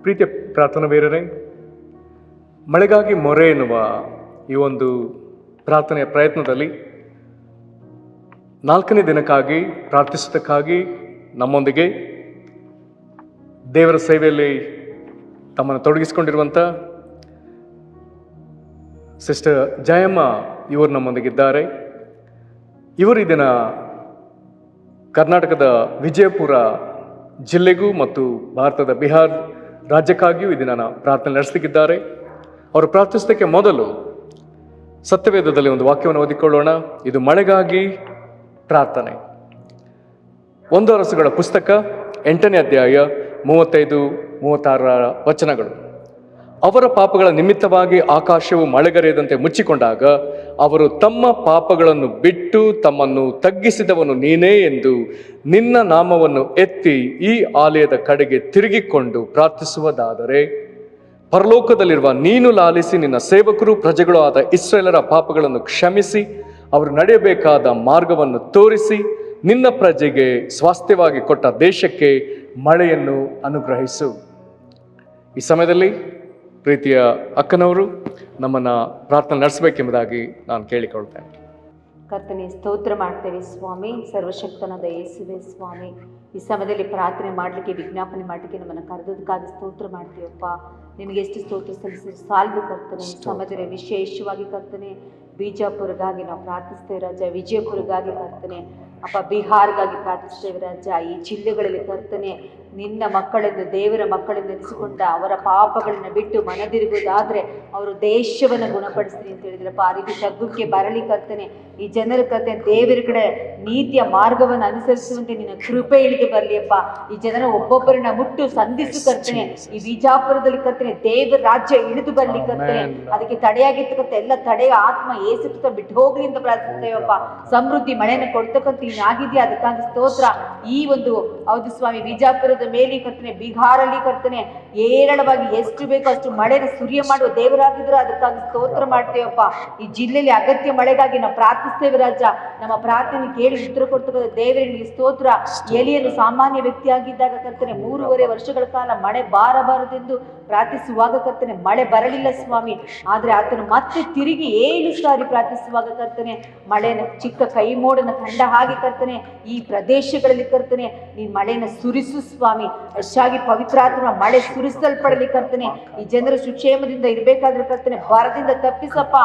ಪ್ರೀತಿಯ ಪ್ರಾರ್ಥನಾ ಬೇರರೇ, ಮಳೆಗಾಗಿ ಮೊರೆ ಎನ್ನುವ ಈ ಒಂದು ಪ್ರಾರ್ಥನೆಯ ಪ್ರಯತ್ನದಲ್ಲಿ 4ನೇ ದಿನಕ್ಕಾಗಿ ಪ್ರಾರ್ಥಿಸೋದಕ್ಕಾಗಿ ನಮ್ಮೊಂದಿಗೆ ದೇವರ ಸೇವೆಯಲ್ಲಿ ತಮ್ಮನ್ನು ತೊಡಗಿಸಿಕೊಂಡಿರುವಂಥ ಸಿಸ್ಟರ್ ಜಯಮ್ಮ ಇವರು ನಮ್ಮೊಂದಿಗಿದ್ದಾರೆ. ಇವರು ಈ ದಿನ ಕರ್ನಾಟಕದ ವಿಜಯಪುರ ಜಿಲ್ಲೆಗೂ ಮತ್ತು ಭಾರತದ ಬಿಹಾರ್ ರಾಜ್ಯಕ್ಕಾಗಿಯೂ ಈ ದಿನ ಪ್ರಾರ್ಥನೆ ನಡೆಸಲಿಕ್ಕಿದ್ದಾರೆ. ಅವರು ಪ್ರಾರ್ಥಿಸೋದಕ್ಕೆ ಮೊದಲು ಸತ್ಯವೇದದಲ್ಲಿ ಒಂದು ವಾಕ್ಯವನ್ನು ಓದಿಕೊಳ್ಳೋಣ. ಇದು ಮಳೆಗಾಗಿ ಪ್ರಾರ್ಥನೆ. 1 ಅರಸುಗಳ ಪುಸ್ತಕ 8ನೇ ಅಧ್ಯಾಯ 35-36 ವಚನಗಳು. ಅವರ ಪಾಪಗಳ ನಿಮಿತ್ತವಾಗಿ ಆಕಾಶವು ಮಳೆಗರೆಯದಂತೆ ಮುಚ್ಚಿಕೊಂಡಾಗ ಅವರು ತಮ್ಮ ಪಾಪಗಳನ್ನು ಬಿಟ್ಟು ತಮ್ಮನ್ನು ತಗ್ಗಿಸಿದವನು ನೀನೇ ಎಂದು ನಿನ್ನ ನಾಮವನ್ನು ಎತ್ತಿ ಈ ಆಲಯದ ಕಡೆಗೆ ತಿರುಗಿಕೊಂಡು ಪ್ರಾರ್ಥಿಸುವುದಾದರೆ, ಪರಲೋಕದಲ್ಲಿರುವ ನೀನು ಲಾಲಿಸಿ ನಿನ್ನ ಸೇವಕರು ಪ್ರಜೆಗಳು ಆದ ಇಸ್ರಾಯೇಲರ ಪಾಪಗಳನ್ನು ಕ್ಷಮಿಸಿ ಅವರು ನಡೆಯಬೇಕಾದ ಮಾರ್ಗವನ್ನು ತೋರಿಸಿ ನಿನ್ನ ಪ್ರಜೆಗೆ ಸ್ವಾಸ್ಥ್ಯವಾಗಿ ಕೊಟ್ಟ ದೇಶಕ್ಕೆ ಮಳೆಯನ್ನು ಅನುಗ್ರಹಿಸು. ಈ ಸಮಯದಲ್ಲಿ ಪ್ರೀತಿಯ ಅಕ್ಕನವರು ನಮ್ಮನ್ನು ಪ್ರಾರ್ಥನೆ ನಡೆಸಬೇಕೆಂಬುದಾಗಿ ನಾನು ಕೇಳಿಕೊಳ್ತೇನೆ. ಕರ್ತನೆ, ಸ್ತೋತ್ರ ಮಾಡ್ತೇವೆ ಸ್ವಾಮಿ. ಸರ್ವಶಕ್ತನಾದ ಯೇಸುವೆ ಸ್ವಾಮಿ, ಈ ಸಮಯದಲ್ಲಿ ಪ್ರಾರ್ಥನೆ ಮಾಡಲಿಕ್ಕೆ, ವಿಜ್ಞಾಪನೆ ಮಾಡಲಿಕ್ಕೆ ನಮ್ಮನ್ನು ಕರೆದದಕ್ಕಾಗಿ ಸ್ತೋತ್ರ ಮಾಡ್ತೀವಪ್ಪ. ನಿಮಗೆ ಎಷ್ಟು ಸ್ತೋತ್ರ ಸಲ್ಲಿಸಿ ಸಾಲ್ದು ಕರ್ತನೆ. ಈ ಸಮಯದಲ್ಲಿ ವಿಶೇಷವಾಗಿ ಕರ್ತನೆ ಬಿಜಾಪುರಗಾಗಿ ನಾವು ಪ್ರಾರ್ಥಿಸ್ತೇವೆ ರಾಜ, ವಿಜಯಪುರಗಾಗಿ ಕರ್ತನೆ ಅಪ್ಪ, ಬಿಹಾರ್ಗಾಗಿ ಪ್ರಾರ್ಥಿಸ್ತೇವೆ ರಾಜ. ಈ ಜಿಲ್ಲೆಗಳಲ್ಲಿ ಕರ್ತನೆ ನಿನ್ನ ಮಕ್ಕಳೆಂದು, ದೇವರ ಮಕ್ಕಳೆಂದು ಎನಿಸಿಕೊಂಡ ಅವರ ಪಾಪಗಳನ್ನು ಬಿಟ್ಟು ಮನದಿರುವುದಾದರೆ ಅವರು ದೇಶವನ್ನು ಗುಣಪಡಿಸ್ತೀನಿ ಅಂತ ಹೇಳಿದ್ರಪ್ಪ. ಆ ರೀತಿ ತಗ್ಗಕ್ಕೆ ಬರಲಿ ಕರ್ತನೆ. ಈ ಜನರ ಕರ್ತನೆ ದೇವರ ಕಡೆ ನೀತಿಯ ಮಾರ್ಗವನ್ನು ಅನುಸರಿಸುವಂತೆ ನಿನ್ನ ಕೃಪೆ ಇಳಿದು ಬರಲಿಯಪ್ಪ. ಈ ಜನರ ಒಬ್ಬೊಬ್ಬರನ್ನ ಮುಟ್ಟು ಸಂಧಿಸು ಕರ್ತನೆ. ಈ ಬಿಜಾಪುರದಲ್ಲಿ ಕರ್ತನೆ ದೇವರ ರಾಜ್ಯ ಇಳಿದು ಬರಲಿ ಕರ್ತನೆ. ಅದಕ್ಕೆ ತಡೆಯಾಗಿರ್ತಕ್ಕಂಥ ಎಲ್ಲ ತಡೆಯ ಆತ್ಮ ಏಸುತ್ತ ಬಿಟ್ಟು ಹೋಗ್ಲಿ ಅಂತ ಪ್ರಾರ್ಥಿಸ್ತೇವಪ್ಪ. ಸಮೃದ್ಧಿ ಮಳೆಯನ್ನು ಕೊಡ್ತಕ್ಕಂಥ ನೀನಾಗಿದೆಯಾ, ಅದಕ್ಕಾಗಿ ಸ್ತೋತ್ರ. ಈ ಒಂದು ಹೌದು ಸ್ವಾಮಿ, ಬಿಜಾಪುರದ ಮೇಲೆ ಕರ್ತನೆ, ಬಿಹಾರಲ್ಲಿ ಕರ್ತನೆ ಏರಳವಾಗಿ ಎಷ್ಟು ಬೇಕೋ ಅಷ್ಟು ಮಳೆನ ಸುರಿಯ ಮಾಡುವ ದೇವರಾಗಿದ್ರು, ಅದಕ್ಕಾಗಿ ಸ್ತೋತ್ರ ಮಾಡ್ತೇವಪ್ಪ. ಈ ಜಿಲ್ಲೆಯಲ್ಲಿ ಅಗತ್ಯ ಮಳೆಗಾಗಿ ನಾವು ಪ್ರಾರ್ಥಿಸ್ತೇವೆ ರಾಜ. ನಮ್ಮ ಪ್ರಾರ್ಥನೆ ಕೇಳಿ ಉತ್ತರ ಕೊಡ್ತಕ್ಕಂಥ ದೇವರಿಗೆ ಸ್ತೋತ್ರ. ಎಲಿಯನು ಸಾಮಾನ್ಯ ವ್ಯಕ್ತಿಯಾಗಿದ್ದಾಗ ಕರ್ತನೆ 3.5 ವರ್ಷಗಳ ಕಾಲ ಮಳೆ ಬಾರಬಾರದೆಂದು ಪ್ರಾರ್ಥಿಸುವಾಗ ಕರ್ತನೆ ಮಳೆ ಬರಲಿಲ್ಲ ಸ್ವಾಮಿ. ಆದ್ರೆ ಆತನು ಮತ್ತೆ ತಿರುಗಿ 7 ಸಾರಿ ಪ್ರಾರ್ಥಿಸುವಾಗ ಕರ್ತನೆ ಮಳೆನ ಚಿಕ್ಕ ಕೈ ಮೋಡನ ಕಂಡ ಹಾಗೆ ಕರ್ತನೆ ಈ ಪ್ರದೇಶಗಳಲ್ಲಿ ಕರ್ತನೆ ನೀನ್ ಮಳೆನ ಸುರಿಸು ಸ್ವಾಮಿ. ಹೆಚ್ಚಾಗಿ ಪವಿತ್ರಾತ್ಮ ಮಳೆ ಸುರಿಸಲ್ಪಡಲಿ ಕರ್ತನೆ. ಈ ಜನರು ಸುಕ್ಷೇಮದಿಂದ ಇರ್ಬೇಕಾದ್ರೆ ಕರ್ತನೆ ಬರದಿಂದ ತಪ್ಪಿಸಪ್ಪ.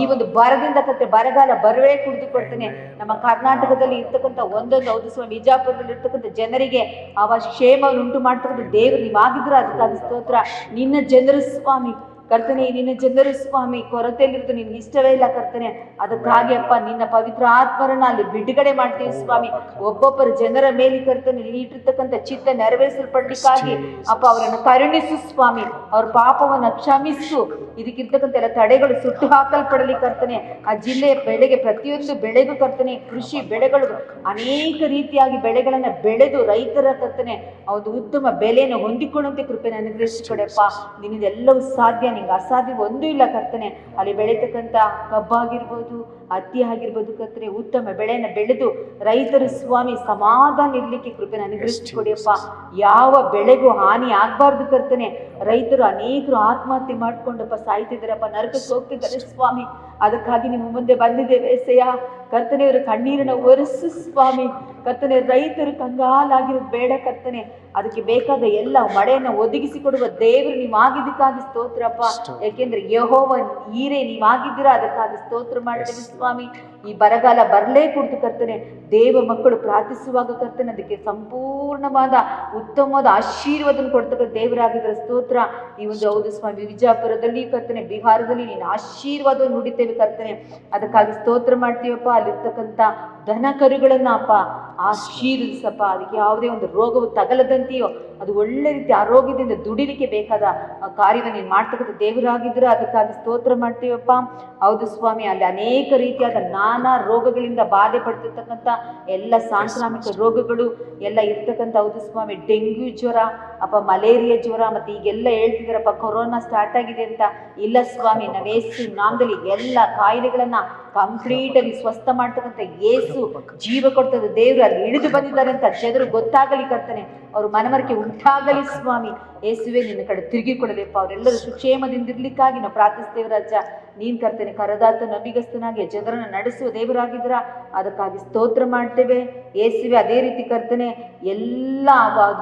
ಈ ಒಂದು ಬರದಿಂದ ಕರ್ತನೆ ಬರಗಾಲ ಬರವೇ ಕುಡಿದು ಕೊಡ್ತೇನೆ. ನಮ್ಮ ಕರ್ನಾಟಕದಲ್ಲಿ ಇರ್ತಕ್ಕಂಥ ಒಂದೊಂದು ಹೌದು ಸ್ವಾಮಿ, ಬಿಜಾಪುರದಲ್ಲಿ ಇರ್ತಕ್ಕಂಥ ಜನರಿಗೆ ಅವ ಕ್ಷೇಮವನ್ನು ಉಂಟು ಮಾಡ್ತಕ್ಕಂಥ ದೇವರು ನೀವಾಗಿದ್ರೆ ಅದಕ್ಕಾಗಿ ಸ್ತೋತ್ರ. ನಿನ್ನ ಜನರು ಸ್ವಾಮಿ ಕರ್ತನೆ, ನಿನ್ನ ಜನರು ಸ್ವಾಮಿ ಕೊರತೆಯಲ್ಲಿರೋದು ನಿನ್ಗೆ ಇಷ್ಟವೇ ಇಲ್ಲ ಕರ್ತನೆ. ಅದಕ್ಕಾಗಿ ಅಪ್ಪ ನಿನ್ನ ಪವಿತ್ರ ಆತ್ಮರನ್ನ ಅಲ್ಲಿ ಬಿಡುಗಡೆ ಮಾಡ್ತೀವಿ ಸ್ವಾಮಿ. ಒಬ್ಬೊಬ್ಬರ ಜನರ ಮೇಲೆ ಕರ್ತನೆ ನೀಡಿರ್ತಕ್ಕಂಥ ಚಿತ್ತ ನೆರವೇರಿಸಲ್ಪಡ್ಲಿಕ್ಕಾಗಿ ಅಪ್ಪ ಅವರನ್ನು ಕರುಣಿಸು ಸ್ವಾಮಿ. ಅವ್ರ ಪಾಪವನ್ನ ಕ್ಷಮಿಸು. ಇದಕ್ಕಿರ್ತಕ್ಕಂಥ ಎಲ್ಲ ತಡೆಗಳು ಸುಟ್ಟು ಹಾಕಲ್ಪಡಲಿ ಕರ್ತನೆ. ಆ ಜಿಲ್ಲೆಯ ಬೆಳೆಗೆ, ಪ್ರತಿಯೊಂದು ಬೆಳೆಗೂ ಕರ್ತನೆ, ಕೃಷಿ ಬೆಳೆಗಳು ಅನೇಕ ರೀತಿಯಾಗಿ ಬೆಳೆಗಳನ್ನ ಬೆಳೆದು ರೈತರ ಕರ್ತನೆ ಒಂದು ಉತ್ತಮ ಬೆಲೆಯನ್ನು ಹೊಂದಿಕೊಳ್ಳುವಂತೆ ಕೃಪೆಯನ್ನು ಅನುಗ್ರಹಿಸಿಕೊಡಪ್ಪ. ನಿನ್ನದೆಲ್ಲವೂ ಸಾಧ್ಯ, ನಿಂಗೆ ಅಸಾಧ್ಯ ಒಂದೂ ಇಲ್ಲ ಕರ್ತನೆ. ಅಲ್ಲಿ ಬೆಳೀತಕ್ಕಂಥ ಕಬ್ಬಾಗಿರ್ಬೋದು, ಹತ್ತಿ ಆಗಿರ್ಬೋದು ಕರ್ತನೆ, ಉತ್ತಮ ಬೆಳೆಯನ್ನು ಬೆಳೆದು ರೈತರು ಸ್ವಾಮಿ ಸಮಾಧಾನ ಇರ್ಲಿಕ್ಕೆ ಕೃಪೆಯನ್ನು ಅನುಗ್ರಹಿಸಿಕೊಡಿಯಪ್ಪ. ಯಾವ ಬೆಳೆಗೂ ಹಾನಿ ಆಗ್ಬಾರ್ದು ಕರ್ತನೆ. ರೈತರು ಅನೇಕರು ಆತ್ಮಹತ್ಯೆ ಮಾಡ್ಕೊಂಡಪ್ಪ ಸಾಯ್ತಿದ್ದಾರಪ್ಪ, ನರಕಕ್ಕೆ ಹೋಗ್ತಿದ್ದಾರೆ ಸ್ವಾಮಿ. ಅದಕ್ಕಾಗಿ ನಿಮ್ಮ ಮುಂದೆ ಬಂದಿದ್ದೇವೆ ಎಸೆಯ ಕರ್ತನೆ. ಅವರು ಕಣ್ಣೀರನ್ನು ಒರೆಸು ಸ್ವಾಮಿ. ಕರ್ತನೆ ರೈತರು ಕಂಗಾಲಾಗಿರೋದು ಬೇಡ ಕರ್ತನೆ. ಅದಕ್ಕೆ ಬೇಕಾದ ಎಲ್ಲ ಮಳೆಯನ್ನು ಒದಗಿಸಿಕೊಡುವ ದೇವರು ನೀವಾಗಿದ್ದಕ್ಕಾಗಿ ಸ್ತೋತ್ರಪ್ಪ. ಯಾಕೆಂದ್ರೆ ಯೆಹೋವ ಈರೇ ನೀವಾಗಿದ್ದೀರಾ, ಅದಕ್ಕಾಗಿ ಸ್ತೋತ್ರ ಮಾಡ್ತೇವೆ ಸ್ವಾಮಿ. ಈ ಬರಗಾಲ ಬರಲೇ ಕುರಿತು ಕರ್ತನೆ ದೇವ ಮಕ್ಕಳು ಪ್ರಾರ್ಥಿಸುವಾಗ ಕರ್ತನೆ ಅದಕ್ಕೆ ಸಂಪೂರ್ಣವಾದ ಉತ್ತಮವಾದ ಆಶೀರ್ವಾದವನ್ನು ಕೊಡ್ತಕ್ಕಂಥ ದೇವರಾಗಿದ್ರೆ ಸ್ತೋತ್ರ. ಈ ಒಂದು ಹೌದು ಸ್ವಾಮಿ, ವಿಜಯಪುರದಲ್ಲಿ ಕರ್ತನೆ, ಬಿಹಾರದಲ್ಲಿ ನೀನು ಆಶೀರ್ವಾದವನ್ನು ನುಡಿತೇವೆ ಕರ್ತನೆ. ಅದಕ್ಕಾಗಿ ಸ್ತೋತ್ರ ಮಾಡ್ತೀವಪ್ಪ. ಅಲ್ಲಿರ್ತಕ್ಕಂಥ ದನ ಕರುಗಳನ್ನ ಅಪ್ಪ ಆಶೀರ್ವದಿಸಪ್ಪ. ಅದಕ್ಕೆ ಯಾವುದೇ ಒಂದು ರೋಗವು ತಗಲದಂತೆಯೋ ಅದು ಒಳ್ಳೆ ರೀತಿ ಆರೋಗ್ಯದಿಂದ ದುಡಿಲಿಕ್ಕೆ ಬೇಕಾದ ಕಾರ್ಯವನ್ನು ನೀನು ಮಾಡ್ತಕ್ಕಂಥ ದೇವರಾಗಿದ್ರೆ ಅದಕ್ಕಾಗಿ ಸ್ತೋತ್ರ ಮಾಡ್ತೀವಪ್ಪ. ಹೌದು ಸ್ವಾಮಿ, ಅಲ್ಲಿ ಅನೇಕ ರೀತಿಯಾದ ನಾನಾ ರೋಗಗಳಿಂದ ಬಾಧೆ ಪಡ್ತಿರ್ತಕ್ಕಂಥ ಎಲ್ಲ ಸಾಂಕ್ರಾಮಿಕ ರೋಗಗಳು ಎಲ್ಲ ಇರ್ತಕ್ಕಂಥ ಹೌದು ಸ್ವಾಮಿ, ಡೆಂಗ್ಯೂ ಜ್ವರ ಅಪ್ಪ, ಮಲೇರಿಯಾ ಜ್ವರ, ಮತ್ತೆ ಈಗೆಲ್ಲ ಹೇಳ್ತಿದಾರಪ್ಪ ಕೊರೋನಾ ಸ್ಟಾರ್ಟ್ ಆಗಿದೆ ಅಂತ. ಇಲ್ಲ ಸ್ವಾಮಿ, ನಾವೇಸು ನಾಮದಲ್ಲಿ ಎಲ್ಲ ಕಾಯಿಲೆಗಳನ್ನ ಕಂಪ್ಲೀಟ್ ಆಗಿ ಸ್ವಸ್ಥ ಮಾಡ್ತಕ್ಕಂಥ ಯೇಸು ಯೇಸು ಜೀವ ಕೊಡ್ತದೆ ದೇವರು ಅಲ್ಲಿ ಇಳಿದು ಬಂದಿದ್ದಾರೆ ಅಂತ ಜನರು ಗೊತ್ತಾಗಲಿ ಕರ್ತನೆ, ಅವರು ಮನವರಿಕೆ ಉಂಟಾಗಲಿ ಸ್ವಾಮಿ. ಯೇಸುವೆ ನಿನ್ನ ಕಡೆ ತಿರುಗಿ ಕೊಡಲಿಪ್ಪ, ಅವರೆಲ್ಲರೂ ಸುಕ್ಷೇಮದಿಂದ ಇರ್ಲಿಕ್ಕಾಗಿ ನಾವು ಪ್ರಾರ್ಥಿಸ್ತೇವೆ ರಾಜ. ನೀನ್ ಕರ್ತನೆ ಕರದಾತ ನಂಬಿಗಸ್ತನಾಗಿ ಜನರನ್ನು ನಡೆಸುವ ದೇವರಾಗಿದ್ರ, ಅದಕ್ಕಾಗಿ ಸ್ತೋತ್ರ ಮಾಡ್ತೇವೆ ಯೇಸುವೆ. ಅದೇ ರೀತಿ ಕರ್ತನೆ ಎಲ್ಲ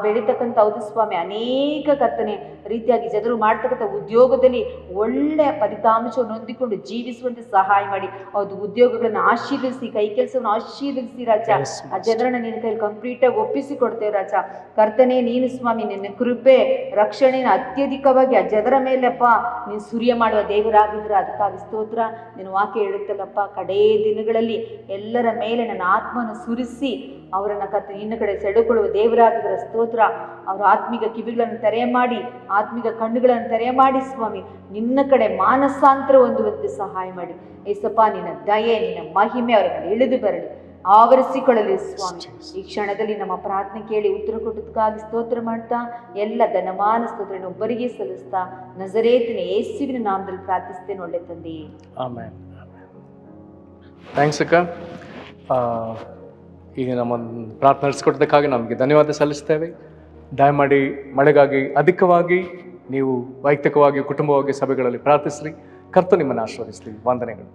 ಬೆಳೀತಕ್ಕಂಥ ಹೌದು ಸ್ವಾಮಿ, ಅನೇಕ ಕರ್ತನೆ ರೀತಿಯಾಗಿ ಜನರು ಮಾಡ್ತಕ್ಕಂಥ ಉದ್ಯೋಗದಲ್ಲಿ ಒಳ್ಳೆಯ ಫಲಿತಾಂಶವನ್ನು ಹೊಂದಿಕೊಂಡು ಜೀವಿಸುವಂತೆ ಸಹಾಯ ಮಾಡಿ, ಹೌದು ಉದ್ಯೋಗಗಳನ್ನು ಆಶೀರ್ವದಿಸಿ, ಕೈ ಕೆಲಸವನ್ನು ಆಶೀರ್ವದಿಸಿ ರಾಜ. ಆ ಜನರನ್ನ ನಿನ್ನ ಕೈಯಲ್ಲಿ ಕಂಪ್ಲೀಟ್ ಆಗಿ ಒಪ್ಪಿಸಿ ಕೊಡ್ತೇವೆ ರಾಜ. ಕರ್ತನೆ ನೀನು ಸ್ವಾಮಿ ನಿನ್ನ ಕೃಪೆ ರಕ್ಷಣೆನ ಅತ್ಯಧಿಕವಾಗಿ ಆ ಜನರ ಮೇಲೆಪ್ಪ ನೀನು ಸುರಿಯ ಮಾಡುವ ದೇವರಾಗಿದ್ರೆ, ಅದಕ್ಕಾಗಿ ಸ್ತೋತ್ರ. ನಿನ್ನ ವಾಕ್ಯ ಹೇಳುತ್ತಲ್ಲಪ್ಪ, ಕಡೇ ದಿನಗಳಲ್ಲಿ ಎಲ್ಲರ ಮೇಲೆ ನನ್ನ ಆತ್ಮವನ್ನು ಸುರಿಸಿ ಅವರನ್ನ ಕರ್ತನೆ ನಿನ್ನ ಕಡೆ ಸೆಳೆಕೊಳ್ಳುವ ದೇವರಾಗಿದ್ರೆ ಸ್ತೋತ್ರ. ಅವರ ಆತ್ಮಿಕ ಕಿವಿಗಳನ್ನು ತೆರೆ ಮಾಡಿ, ಆತ್ಮಿಕ ಕಣ್ಣುಗಳನ್ನು ತೆರೆ ಮಾಡಿ ಸ್ವಾಮಿ, ನಿನ್ನ ಕಡೆ ಮಾನಸಾಂತರ ಹೊಂದುವಂತೆ ಸಹಾಯ ಮಾಡಿ ಏಸಪ್ಪ. ನಿನ್ನ ದಯೆ ನಿನ್ನ ಮಹಿಮೆ ಅವರ ಮೇಲೆ ಇಳಿದು ಬರಲಿ, ಆವರಿಸಿಕೊಳ್ಳಲಿ ಸ್ವಾಮಿ. ಈ ಕ್ಷಣದಲ್ಲಿ ನಮ್ಮ ಪ್ರಾರ್ಥನೆ ಕೇಳಿ ಉತ್ತರ ಕೊಟ್ಟದಕ್ಕಾಗಿ ಸ್ತೋತ್ರ ಮಾಡ್ತಾ, ಎಲ್ಲ ಘನಮಾನ ಸ್ತೋತ್ರ ಒಬ್ಬರಿಗೆ ಸಲ್ಲಿಸ್ತಾ ನಜರೇತಿನ ಯೇಸುವಿನ ನಾಮದಲ್ಲಿ ಪ್ರಾರ್ಥಿಸ್ತೇನೆ ಒಳ್ಳೆ ತಂದೆ, ಆಮೇನ್. ಥ್ಯಾಂಕ್ಸ್ ಅಕ್ಕ. ಈಗ ನಮ್ಮ ಪ್ರಾರ್ಥನೆ ನಡೆಸಿಕೊಟ್ಟದಕ್ಕಾಗಿ ನಮಗೆ ಧನ್ಯವಾದ ಸಲ್ಲಿಸ್ತೇವೆ. ದಯಮಾಡಿ ಮಳೆಗಾಗಿ ಅಧಿಕವಾಗಿ ನೀವು ವೈಯಕ್ತಿಕವಾಗಿ ಕುಟುಂಬವಾಗಿ ಸಭೆಗಳಲ್ಲಿ ಪ್ರಾರ್ಥಿಸ್ರಿ. ಕರ್ತನು ನಿಮ್ಮನ್ನು ಆಶೀರ್ವದಿಸಲಿ. ವಂದನೆಗಳು.